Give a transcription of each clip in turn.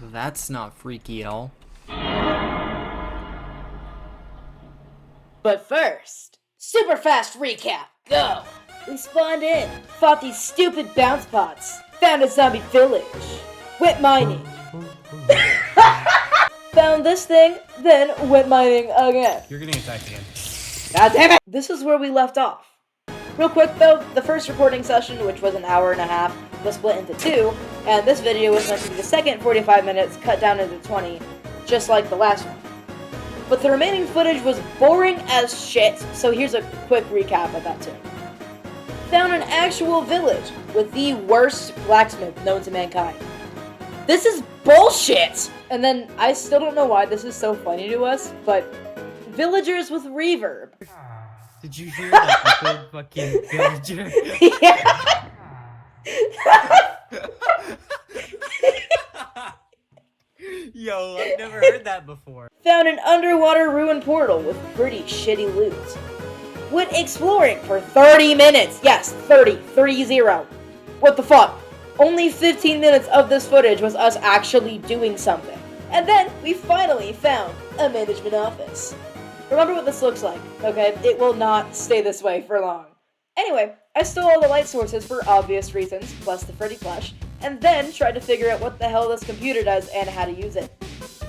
That's not freaky at all. But first, super fast recap, go! We spawned in, fought these stupid bounce pots, found a zombie village, went mining, found this thing, then went mining again. You're getting attacked again. God damn it! This is where we left off. Real quick though, the first recording session, which was an hour and a half, was split into two, and this video was meant to be the second 45 minutes cut down into 20, just like the last one. But the remaining footage was boring as shit, so here's a quick recap of that too. Found an actual village with the worst blacksmith known to mankind. This is bullshit! And then, I still don't know why this is so funny to us, but villagers with reverb. Did you hear that echoed fucking villager? Yeah. Yo, I've never heard that before. Found an underwater ruin portal with pretty shitty loot. Went exploring for 30 minutes. Yes, 30. What the fuck? Only 15 minutes of this footage was us actually doing something. And then we finally found a management office. Remember what this looks like, okay? It will not stay this way for long. Anyway, I stole all the light sources for obvious reasons, plus the Freddy Flash, and then tried to figure out what the hell this computer does and how to use it.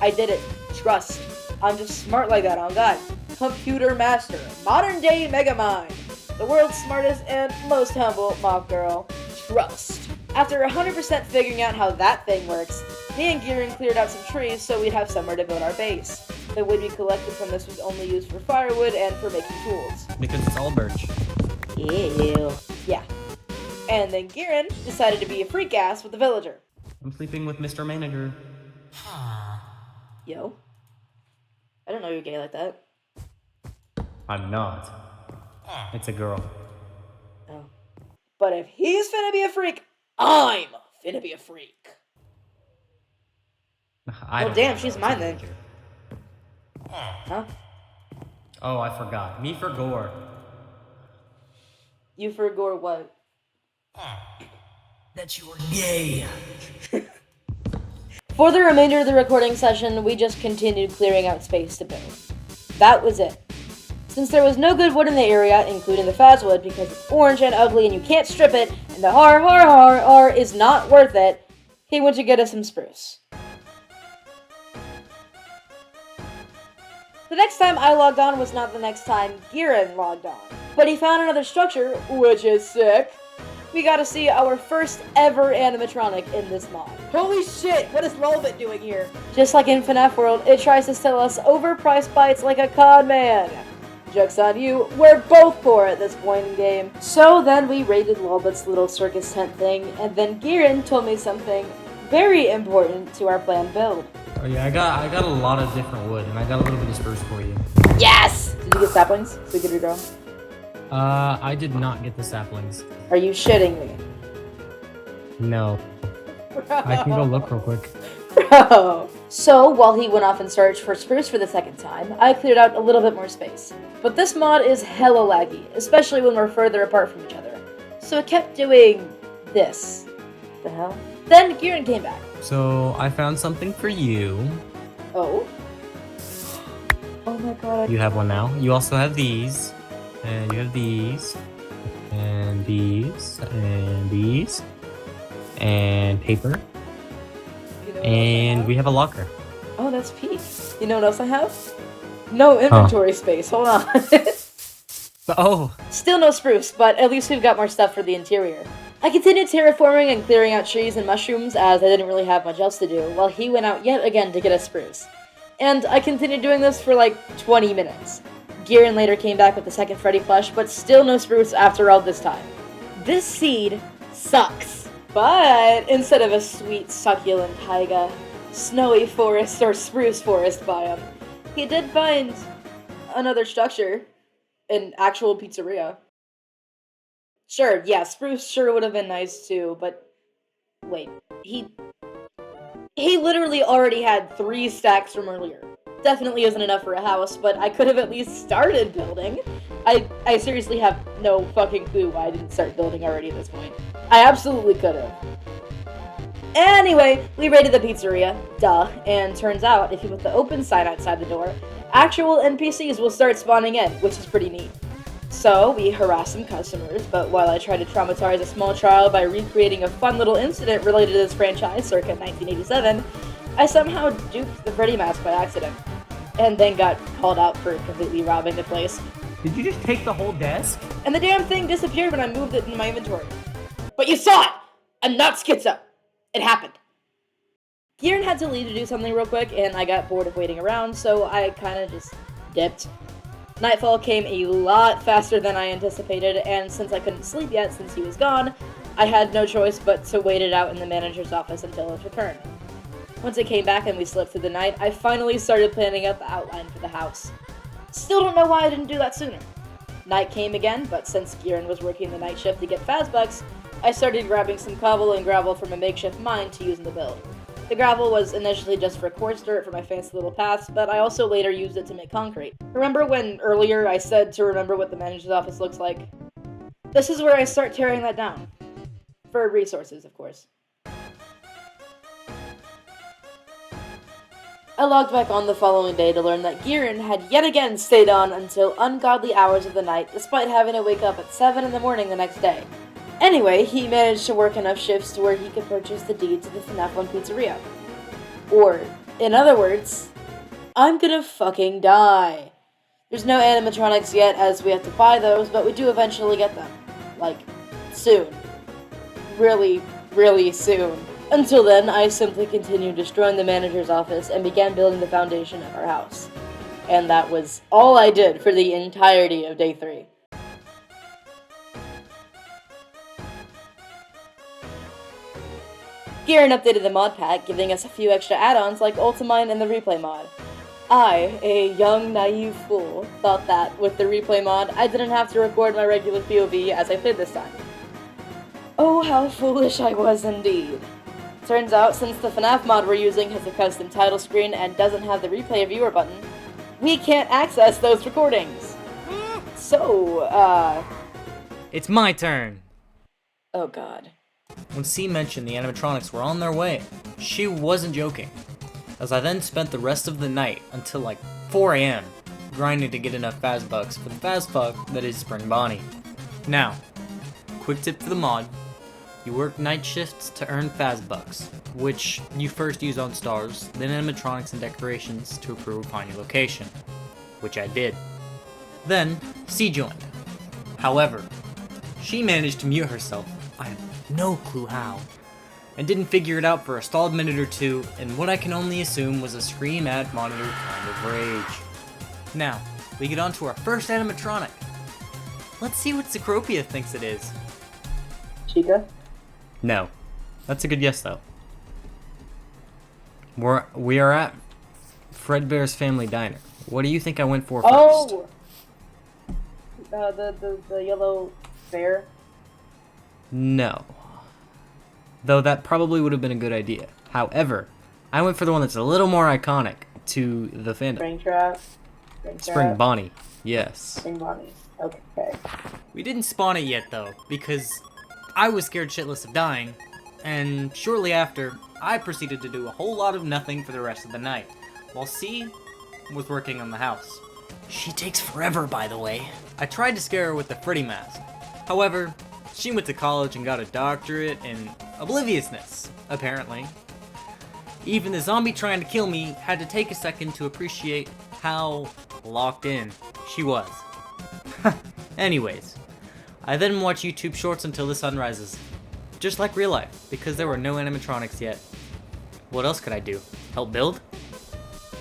I did it. Trust. I'm just smart like that, on God. Computer master. Modern day Megamind. The world's smartest and most humble mock girl. Trust. After 100% figuring out how that thing works, me and Giren cleared out some trees so we'd have somewhere to build our base. The wood we collected from this was only used for firewood and for making tools. Because it's all birch. Ew. Yeah. And then Giren decided to be a freak ass with the villager. I'm sleeping with Mr. Manager. Yo. I don't know you're gay like that. I'm not. It's a girl. Oh. But if he's finna be a freak, I'm finna be a freak. Well, damn, she's mine then. Huh? Oh, I forgot. Me for gore. You for gore what? That you are gay. For the remainder of the recording session, we just continued clearing out space to build. That was it. Since there was no good wood in the area, including the Fazwood, because it's orange and ugly and you can't strip it, and the har is not worth it, he went to get us some spruce. The next time I logged on was not the next time Giren logged on, but he found another structure, which is sick. We got to see our first ever animatronic in this mod. Holy shit, what is Lolbit doing here? Just like in FNaF World, it tries to sell us overpriced bites like a con man. Joke's on you, we're both poor at this point in game. So then we raided Lolbit's little circus tent thing, and then Giren told me something very important to our planned build. Oh yeah, I got a lot of different wood, and I got a little bit of spruce for you. Yes! Did you get saplings so we could regrow? I did not get the saplings. Are you shitting me? No. I can go look real quick. Bro! So, while he went off and searched for spruce for the second time, I cleared out a little bit more space. But this mod is hella laggy, especially when we're further apart from each other. So it kept doing this. The hell? Then Giren came back. So, I found something for you. Oh? Oh my god. You have one now. You also have these. And you have these. And these. And these. And paper. You know And we have a locker. Oh, that's peak. You know what else I have? No inventory space. Hold on. Oh! Still no spruce, but at least we've got more stuff for the interior. I continued terraforming and clearing out trees and mushrooms as I didn't really have much else to do, while he went out yet again to get a spruce. And I continued doing this for like 20 minutes. Giren later came back with the second Freddy Flash, but still no spruce after all this time. This seed sucks. But instead of a sweet, succulent taiga, snowy forest, or spruce forest biome, he did find another structure, an actual pizzeria. Sure, yeah, spruce sure would have been nice too, but wait, he literally already had 3 stacks from earlier. Definitely isn't enough for a house, but I could have at least started building. I seriously have no fucking clue why I didn't start building already at this point. I absolutely could have. Anyway, we raided the pizzeria, duh, and turns out if you put the open sign outside the door, actual NPCs will start spawning in, which is pretty neat. So, we harassed some customers, but while I tried to traumatize a small child by recreating a fun little incident related to this franchise circa 1987, I somehow duped the Freddy mask by accident, and then got called out for completely robbing the place. Did you just take the whole desk? And the damn thing disappeared when I moved it into my inventory. But you saw it! I'm not schizo! It happened. Giren had to leave to do something real quick, and I got bored of waiting around, so I kinda just dipped. Nightfall came a lot faster than I anticipated, and since I couldn't sleep yet since he was gone, I had no choice but to wait it out in the manager's office until his return. Once it came back and we slept through the night, I finally started planning out the outline for the house. Still don't know why I didn't do that sooner. Night came again, but since Giren was working the night shift to get Fazbucks, I started grabbing some cobble and gravel from a makeshift mine to use in the build. The gravel was initially just for coarse dirt for my fancy little paths, but I also later used it to make concrete. Remember when earlier I said to remember what the manager's office looks like? This is where I start tearing that down. For resources, of course. I logged back on the following day to learn that Giren had yet again stayed on until ungodly hours of the night, despite having to wake up at 7 in the morning the next day. Anyway, he managed to work enough shifts to where he could purchase the deed to the FNaF 1 pizzeria. Or, in other words, I'm gonna fucking die. There's no animatronics yet, as we have to buy those, but we do eventually get them. Like, soon. Really, really soon. Until then, I simply continued destroying the manager's office and began building the foundation of our house. And that was all I did for the entirety of day 3. Giren updated the mod pack, giving us a few extra add-ons like Ultimine and the replay mod. I, a young, naive fool, thought that, with the replay mod, I didn't have to record my regular POV as I played this time. Oh, how foolish I was indeed. Turns out, since the FNaF mod we're using has a custom title screen and doesn't have the replay viewer button, we can't access those recordings. So, It's my turn. oh god. When C mentioned the animatronics were on their way, she wasn't joking, as I then spent the rest of the night until like 4 AM grinding to get enough Fazbucks for the Fazfuck that is Spring Bonnie. Now, quick tip for the mod, you work night shifts to earn Fazbucks, which you first use on stars, then animatronics and decorations to improve upon your location, which I did. Then, C joined. However, she managed to mute herself, I have no clue how, and didn't figure it out for a stalled minute or two in what I can only assume was a scream at monitor kind of rage. Now, we get on to our first animatronic. Let's see what Cecropia thinks it is. Chica? No. That's a good guess though. We are at Fredbear's Family Diner. What do you think I went for first? Oh! The yellow bear? No. Though that probably would have been a good idea. However, I went for the one that's a little more iconic to the fandom. Springtrap? Spring Bonnie. Yes. Spring Bonnie. Okay. We didn't spawn it yet though, because I was scared shitless of dying, and shortly after, I proceeded to do a whole lot of nothing for the rest of the night, while C was working on the house. She takes forever, by the way. I tried to scare her with the Freddy mask. However, she went to college and got a doctorate in obliviousness, apparently. Even the zombie trying to kill me had to take a second to appreciate how locked in she was. Anyways, I then watched YouTube shorts until the sun rises. Just like real life, because there were no animatronics yet. What else could I do? Help build?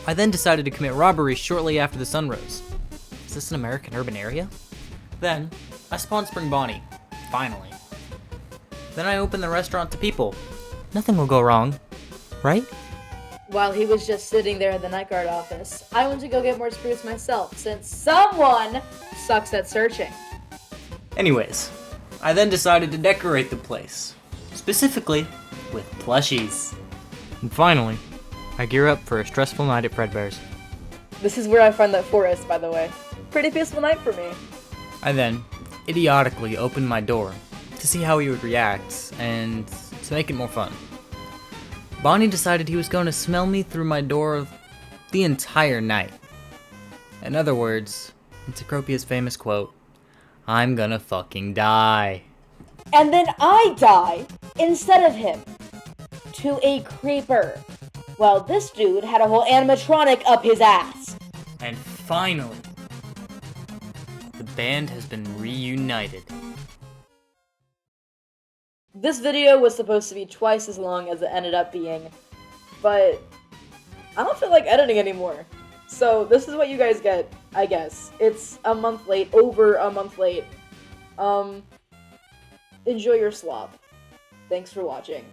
I then decided to commit robbery shortly after the sun rose. Is this an American urban area? Then, I spawned Spring Bonnie. Finally. Then I opened the restaurant to people. Nothing will go wrong, right? While he was just sitting there in the night guard office, I went to go get more spruce myself, since someone sucks at searching. Anyways, I then decided to decorate the place. Specifically, with plushies. And finally, I gear up for a stressful night at Fredbear's. This is where I find that forest, by the way. Pretty peaceful night for me. I then idiotically opened my door to see how he would react and to make it more fun. Bonnie decided he was going to smell me through my door the entire night. In other words, in Cecropia's famous quote, "I'm gonna fucking die." And then I die instead of him. To a creeper. Well, this dude had a whole animatronic up his ass. And finally, the band has been reunited. This video was supposed to be twice as long as it ended up being, but I don't feel like editing anymore. So this is what you guys get, I guess. It's a month late, over a month late. Enjoy your slop. Thanks for watching.